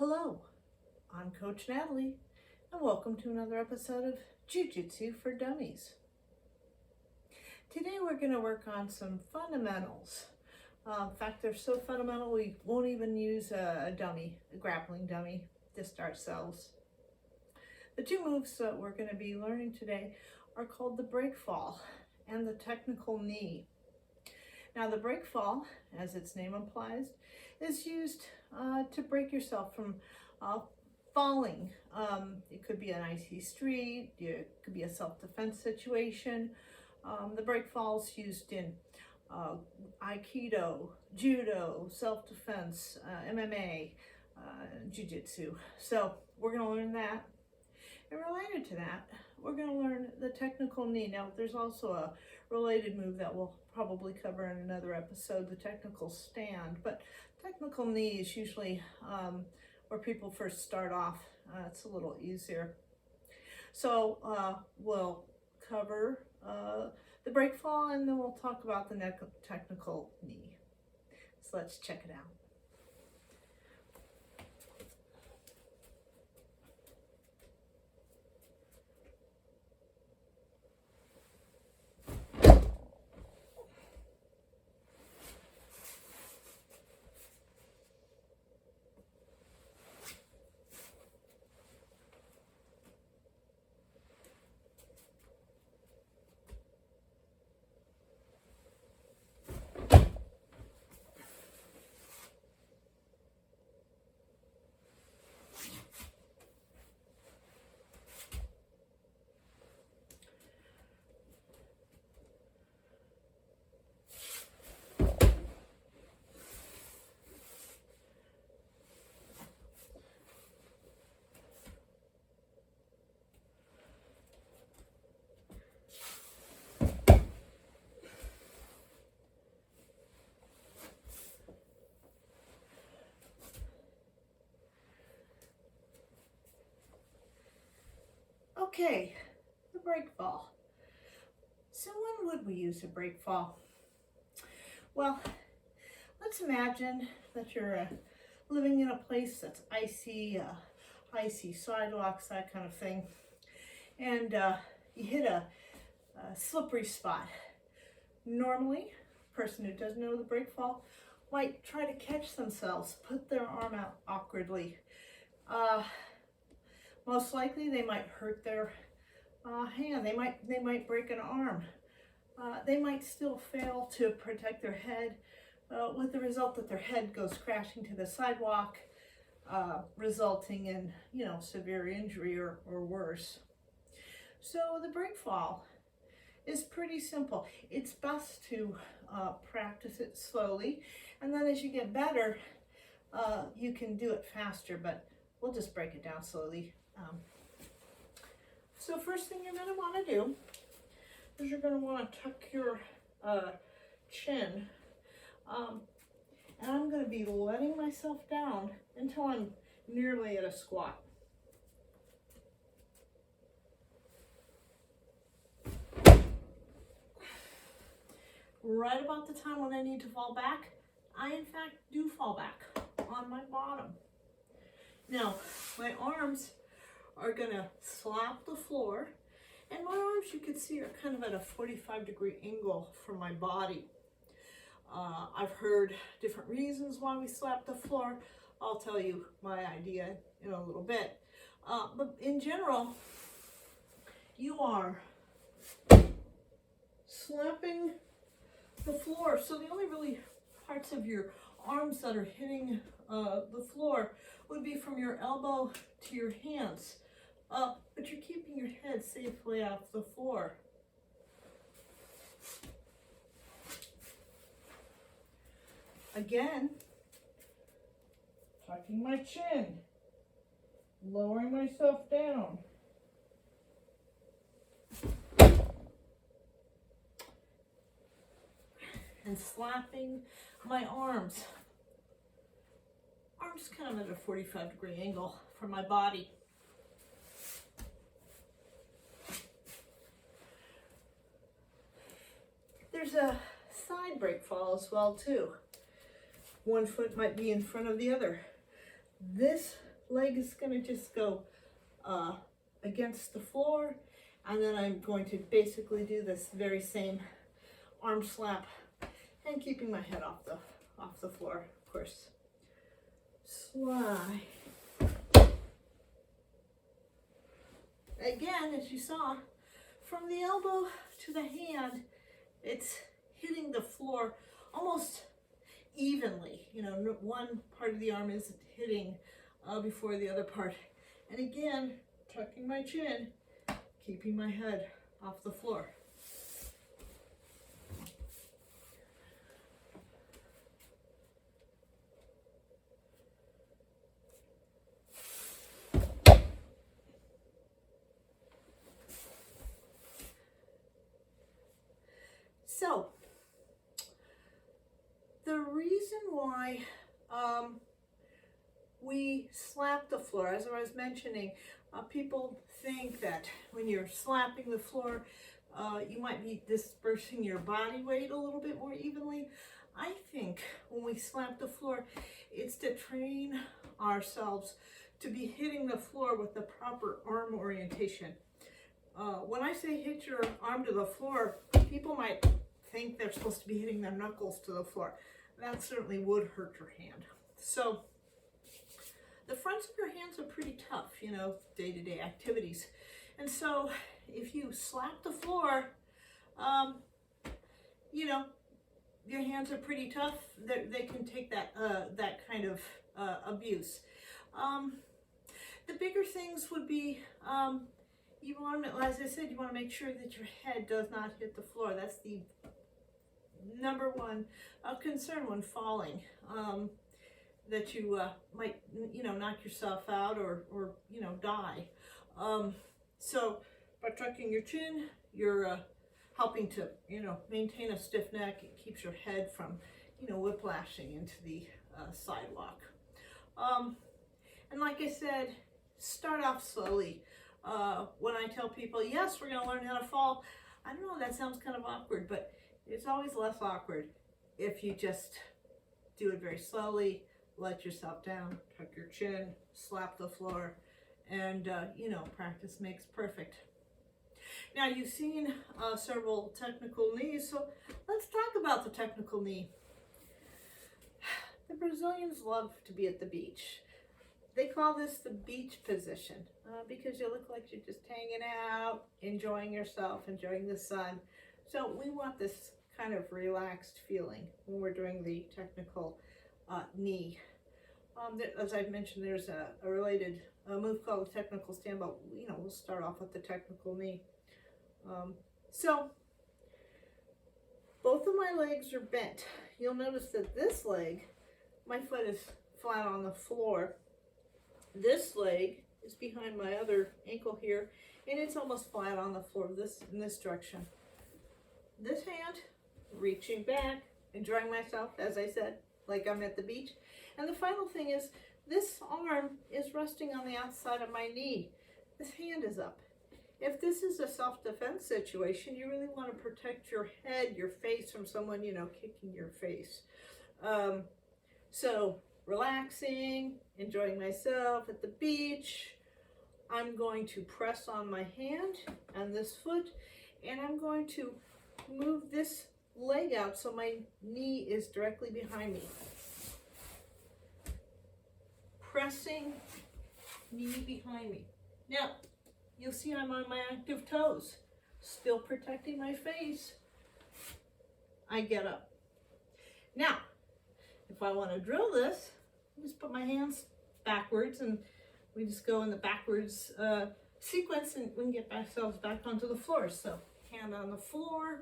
Hello, I'm Coach Natalie, and welcome to another episode of Jiu Jitsu for Dummies. Today we're going to work on some fundamentals. In fact, they're so fundamental we won't even use a grappling dummy, just ourselves. The two moves that we're going to be learning today are called the breakfall and the technical knee. Now the breakfall, as its name implies, is used to break yourself from falling. It could be an icy street, it could be a self-defense situation. The breakfall is used in Aikido, Judo, self-defense, MMA, Jiu Jitsu. So we're going to learn that. And related to that, we're going to learn the technical knee. Now, there's also a related move that we'll probably cover in another episode, the technical stand. But technical knee is usually where people first start off. It's a little easier. So we'll cover the breakfall, and then we'll talk about the technical knee. So let's check it out. Okay, the breakfall. So when would we use a breakfall? Well, let's imagine that you're living in a place that's icy sidewalks, that kind of thing, and you hit a slippery spot. Normally, a person who doesn't know the breakfall might try to catch themselves, put their arm out awkwardly. Most likely they might hurt their hand, they might break an arm. They might still fail to protect their head, with the result that their head goes crashing to the sidewalk, resulting in, severe injury or worse. So the breakfall is pretty simple. It's best to practice it slowly, and then as you get better, you can do it faster, but we'll just break it down slowly. So first thing you're going to want to do is you're going to want to tuck your chin, and I'm going to be letting myself down until I'm nearly at a squat. Right about the time when I need to fall back, I in fact do fall back on my bottom. Now, my arms are gonna slap the floor, and my arms, you can see, are kind of at a 45-degree angle from my body. I've heard different reasons why we slap the floor. I'll tell you my idea in a little bit. But in general, you are slapping the floor. So the only really parts of your arms that are hitting the floor would be from your elbow to your hands. But you're keeping your head safely off the floor. Again, tucking my chin, lowering myself down. And slapping my arms. Arms kind of at a 45-degree angle from my body. There's a side breakfall as well too. One foot might be in front of the other. This leg is going to just go against the floor, and then I'm going to basically do this very same arm slap and keeping my head off the floor, of course. Slide. Again, as you saw, from the elbow to the hand, it's hitting the floor almost evenly. You know, one part of the arm isn't hitting before the other part. And again, tucking my chin, keeping my head off the floor. So, the reason why we slap the floor, as I was mentioning, people think that when you're slapping the floor, you might be dispersing your body weight a little bit more evenly. I think when we slap the floor, it's to train ourselves to be hitting the floor with the proper arm orientation. When I say hit your arm to the floor, people might think they're supposed to be hitting their knuckles to the floor. That certainly would hurt your hand. So the fronts of your hands are pretty tough, you know, day-to-day activities. And so if you slap the floor, you know, your hands are pretty tough. They can take that kind of abuse. The bigger things would be, you want to, as I said, you want to make sure that your head does not hit the floor. That's the number one concern when falling, that you might, you know, knock yourself out or you know, die. So by tucking your chin, you're helping to, you know, maintain a stiff neck. It keeps your head from, you know, whiplashing into the sidewalk. And like I said, start off slowly. When I tell people, yes, we're going to learn how to fall, I don't know, that sounds kind of awkward, but it's always less awkward if you just do it very slowly, let yourself down, tuck your chin, slap the floor, and, you know, practice makes perfect. Now, you've seen several technical knees, so let's talk about the technical knee. The Brazilians love to be at the beach. They call this the beach position because you look like you're just hanging out, enjoying yourself, enjoying the sun. So we want this kind of relaxed feeling when we're doing the technical knee. As I've mentioned, there's a related move called the technical stand, but you know, we'll start off with the technical knee. So both of my legs are bent. You'll notice that this leg, my foot is flat on the floor. This leg is behind my other ankle here, and it's almost flat on the floor in this direction. This hand, reaching back, enjoying myself, as I said, like I'm at the beach. And the final thing is, this arm is resting on the outside of my knee. This hand is up. If this is a self-defense situation, you really want to protect your head, your face from someone, you know, kicking your face. So relaxing, enjoying myself at the beach. I'm going to press on my hand and this foot, and I'm going to move this leg out so my knee is directly behind me. Pressing, knee behind me. Now, you'll see I'm on my active toes, still protecting my face. I get up. Now, if I want to drill this, I just put my hands backwards and we just go in the backwards sequence and we can get ourselves back onto the floor. So, hand on the floor.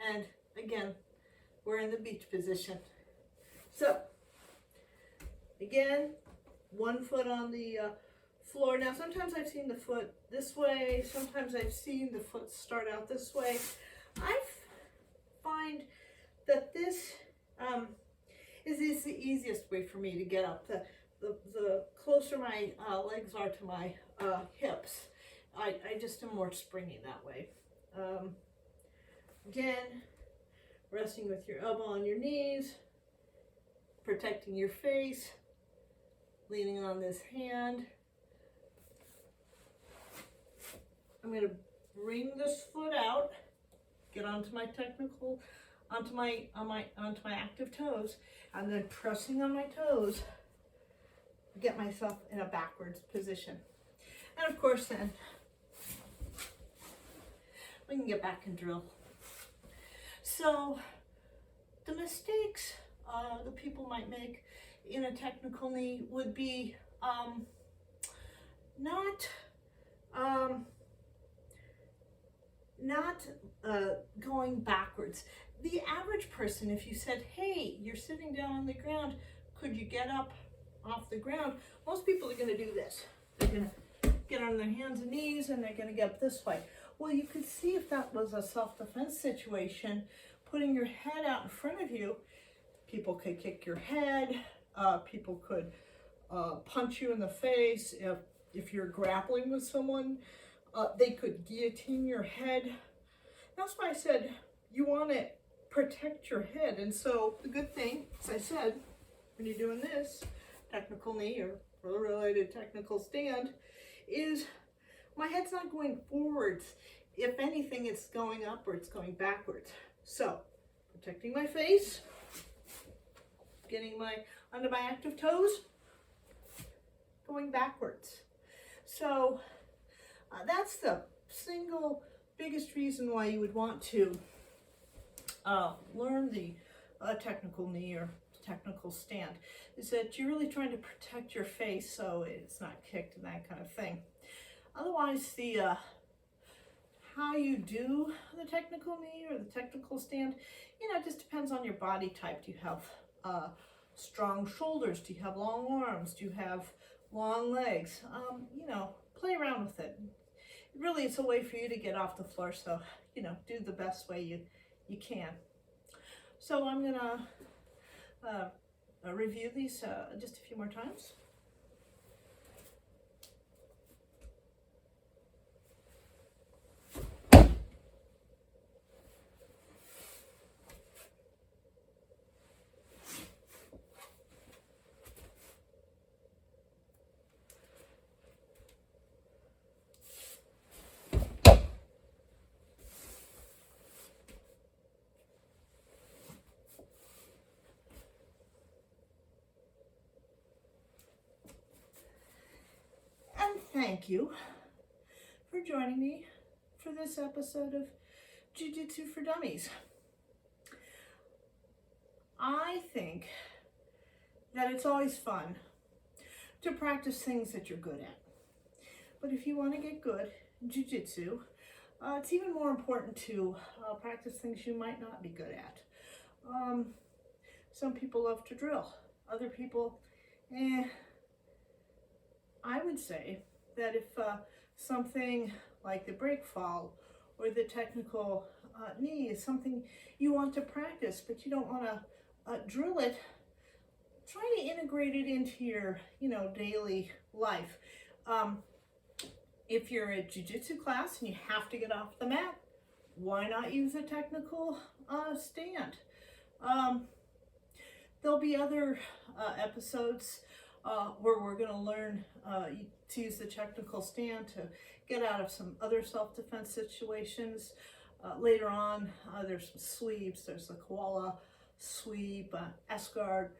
And again, we're in the beach position. So, again, one foot on the floor. Now, sometimes I've seen the foot this way. Sometimes I've seen the foot start out this way. I find that this is the easiest way for me to get up. The closer my legs are to my hips, I just am more springy that way. Again, resting with your elbow on your knees, protecting your face, leaning on this hand. I'm going to bring this foot out, get onto my onto my active toes, and then pressing on my toes, get myself in a backwards position. And of course then, we can get back and drill. So the mistakes that people might make in a technical knee would be not going backwards. The average person, if you said, hey, you're sitting down on the ground, could you get up off the ground? Most people are going to do this. They're going to get on their hands and knees and they're going to get up this way. Well, you could see if that was a self-defense situation, putting your head out in front of you, people could kick your head, people could punch you in the face. If you're grappling with someone, they could guillotine your head. That's why I said you want to protect your head. And so the good thing, as I said, when you're doing this technical knee or related technical stand, is my head's not going forwards. If anything, it's going upwards, going backwards. So protecting my face, getting under my active toes, going backwards. So that's the single biggest reason why you would want to learn the technical knee or technical stand, is that you're really trying to protect your face so it's not kicked and that kind of thing. Otherwise, the how you do the technical knee or the technical stand, it just depends on your body type. Do you have strong shoulders? Do you have long arms? Do you have long legs? Play around with it. Really, it's a way for you to get off the floor, so, do the best way you can. So I'm going to review these just a few more times. Thank you for joining me for this episode of Jiu Jitsu for Dummies. I think that it's always fun to practice things that you're good at. But if you want to get good in Jiu Jitsu, it's even more important to practice things you might not be good at. Some people love to drill. Other people, I would say that if something like the breakfall or the technical knee is something you want to practice, but you don't want to drill it, try to integrate it into your, daily life. If you're a jiu-jitsu class and you have to get off the mat, why not use a technical stand? There'll be other episodes where we're going to learn to use the technical stand to get out of some other self-defense situations. Later on, there's some sweeps. There's the koala sweep, S-guard,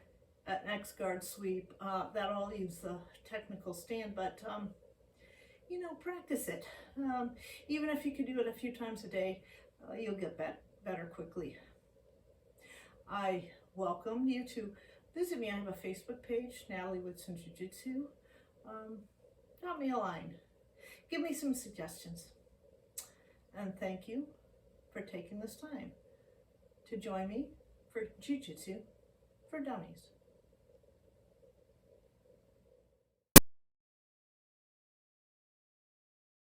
an X-guard sweep. That all use the technical stand, but practice it. Even if you could do it a few times a day, you'll get better quickly. I welcome you to visit me. I have a Facebook page, Natalie with some Jiu Jitsu. Drop me a line. Give me some suggestions. And thank you for taking this time to join me for Jiu Jitsu for Dummies.